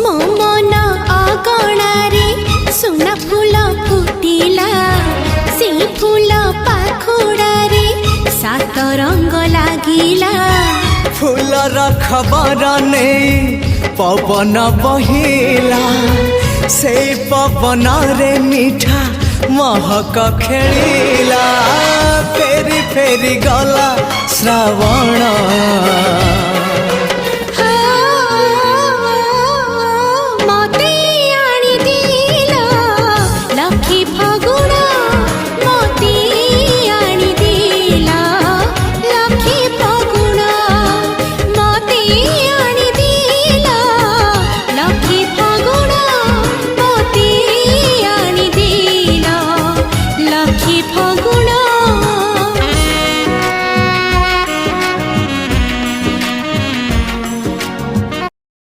मो मन अगणारे सुना फूल फुटिला से फूल पाखुड़ारे सात रंग लागिला फूलर खबर नहीं पवन बहिला से पवन रे मीठा महक खेलिला फेरी फेरी गला श्रावण